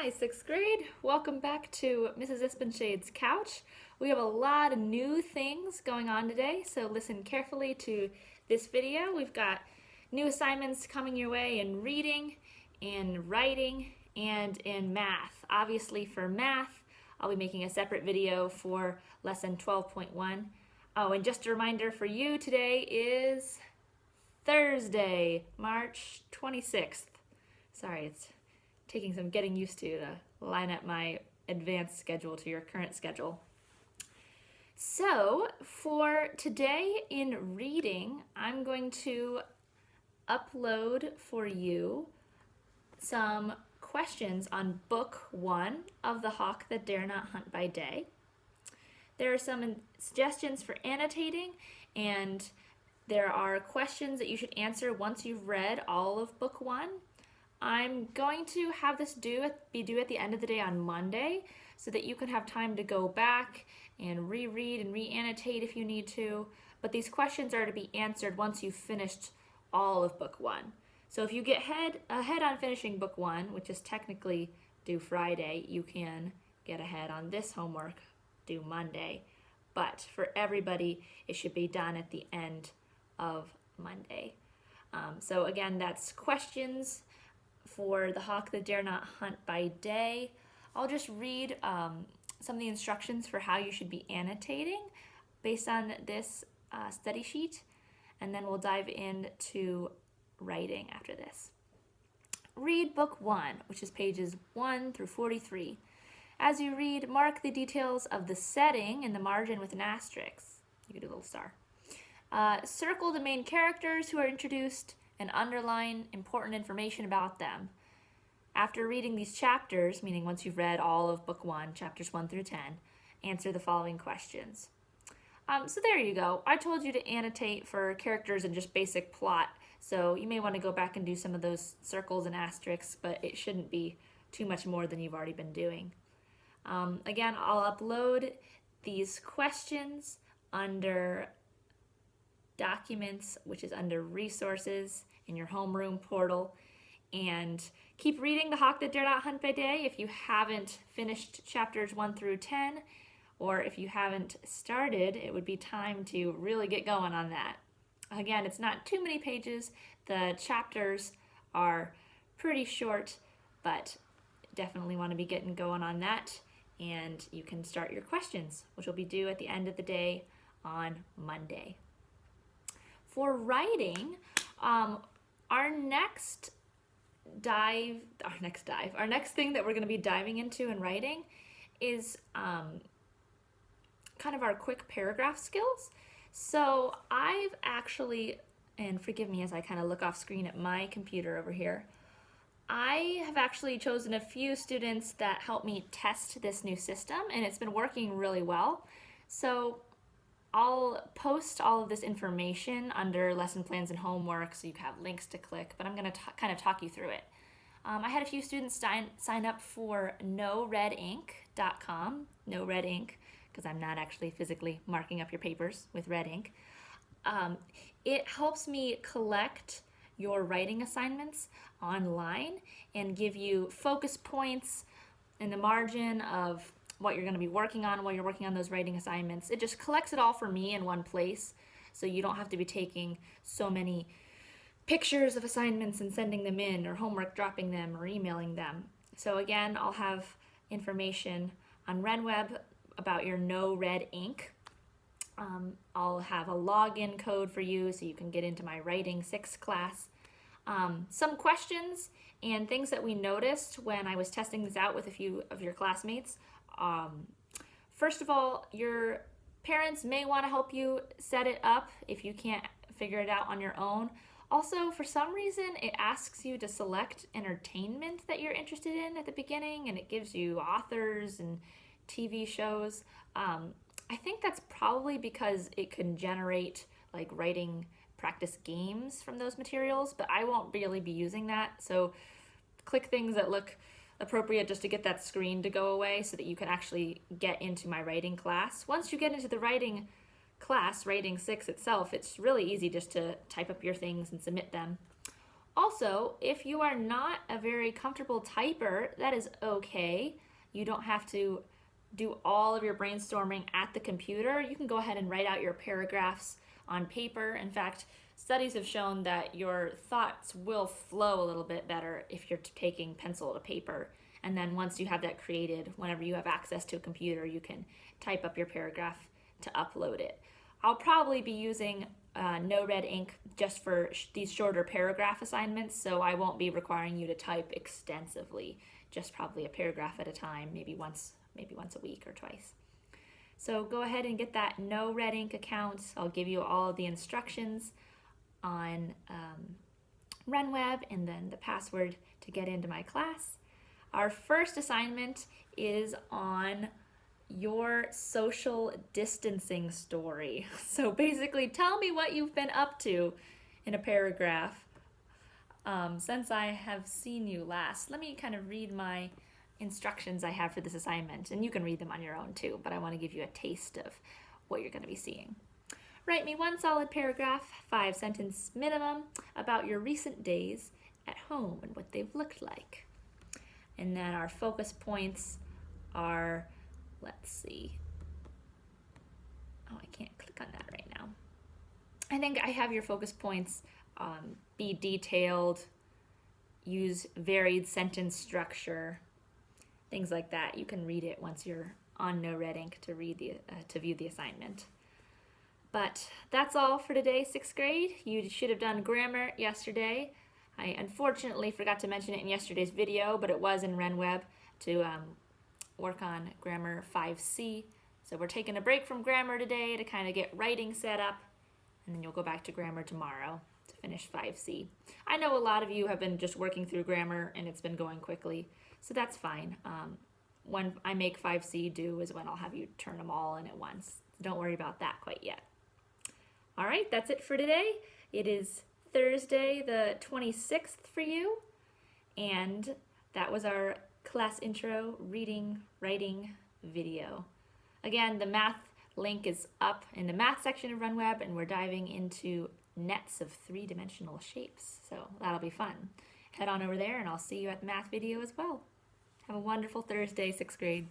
Hi, sixth grade. Welcome back to Mrs. Ispenshade's couch. We have a lot of new things going on today, so listen carefully to this video. We've got new assignments coming your way in reading, in writing, and in math. Obviously for math, I'll be making a separate video for lesson 12.1. Oh, and just a reminder for you, today is Thursday, March 26th. Sorry, it's taking some getting used to line up my advanced schedule to your current schedule. So for today in reading, I'm going to upload for you some questions on book 1 of The Hawk That Dare Not Hunt by Day. There are some suggestions for annotating, and there are questions that you should answer once you've read all of book 1. I'm going to have this be due at the end of the day on Monday so that you can have time to go back and reread and re-annotate if you need to. But these questions are to be answered once you've finished all of book 1. So if you get ahead on finishing book 1, which is technically due Friday, you can get ahead on this homework due Monday. But for everybody, it should be done at the end of Monday. So again, that's questions for The Hawk That Dare Not Hunt by Day. I'll just read some of the instructions for how you should be annotating based on this study sheet, and then we'll dive into writing after this. Read book 1, which is pages 1 through 43. As you read, mark the details of the setting in the margin with an asterisk. You can do a little star. Circle the main characters who are introduced and underline important information about them. After reading these chapters, meaning once you've read all of book 1, chapters 1 through 10, answer the following questions. So there you go. I told you to annotate for characters and just basic plot, so you may want to go back and do some of those circles and asterisks, but it shouldn't be too much more than you've already been doing. Again, I'll upload these questions under Documents, which is under Resources in your homeroom portal, and keep reading The Hawk That Dare Not Hunt by Day if you haven't finished chapters 1 through 10, or if you haven't started, it would be time to really get going on that. Again, it's not too many pages. The chapters are pretty short, but definitely want to be getting going on that, and you can start your questions, which will be due at the end of the day on Monday. For writing, our next thing that we're going to be diving into in writing is kind of our quick paragraph skills. So I've actually, and forgive me as I kind of look off screen at my computer over here, I have actually chosen a few students that help me test this new system, and it's been working really well. So I'll post all of this information under lesson plans and homework so you have links to click, but I'm going to kind of talk you through it. I had a few students sign up for noredink.com, no red ink, because I'm not actually physically marking up your papers with red ink. It helps me collect your writing assignments online and give you focus points in the margin of what you're going to be working on while you're working on those writing assignments. It just collects it all for me in one place, so you don't have to be taking so many pictures of assignments and sending them in, or homework dropping them, or emailing them. So again, I'll have information on RenWeb about your No Red Ink. I'll have a login code for you so you can get into my Writing 6 class. Some questions and things that we noticed when I was testing this out with a few of your classmates. First of all, your parents may want to help you set it up if you can't figure it out on your own. Also, for some reason, it asks you to select entertainment that you're interested in at the beginning, and it gives you authors and TV shows. I think that's probably because it can generate like writing practice games from those materials, but I won't really be using that. So click things that look appropriate just to get that screen to go away so that you can actually get into my writing class. Once you get into the writing class, Writing 6 itself, it's really easy just to type up your things and submit them. Also, if you are not a very comfortable typer, that is okay. You don't have to do all of your brainstorming at the computer. You can go ahead and write out your paragraphs on paper. In fact, studies have shown that your thoughts will flow a little bit better if you're taking pencil to paper. And then once you have that created, whenever you have access to a computer, you can type up your paragraph to upload it. I'll probably be using no red ink just for these shorter paragraph assignments, so I won't be requiring you to type extensively, just probably a paragraph at a time, maybe once a week or twice. So go ahead and get that no red ink account. I'll give you all of the instructions on RunWeb and then the password to get into my class. Our first assignment is on your social distancing story. So basically, tell me what you've been up to in a paragraph since I have seen you last. Let me kind of read my instructions I have for this assignment, and you can read them on your own too, but I want to give you a taste of what you're going to be seeing. Write me one solid paragraph, 5-sentence minimum, about your recent days at home and what they've looked like. And then our focus points are, let's see. Oh, I can't click on that right now. I think I have your focus points be detailed, use varied sentence structure, things like that. You can read it once you're on no red ink to view the assignment. But that's all for today, 6th grade. You should have done grammar yesterday. I unfortunately forgot to mention it in yesterday's video, but it was in RunWeb to work on grammar 5C. So we're taking a break from grammar today to kind of get writing set up, and then you'll go back to grammar tomorrow to finish 5C. I know a lot of you have been just working through grammar and it's been going quickly, so that's fine. When I make 5C due is when I'll have you turn them all in at once. So don't worry about that quite yet. All right, that's it for today. It is Thursday the 26th for you, and that was our class intro reading, writing video. Again, the math link is up in the math section of RunWeb, and we're diving into nets of 3-dimensional shapes, so that'll be fun. Head on over there, and I'll see you at the math video as well. Have a wonderful Thursday, 6th grade.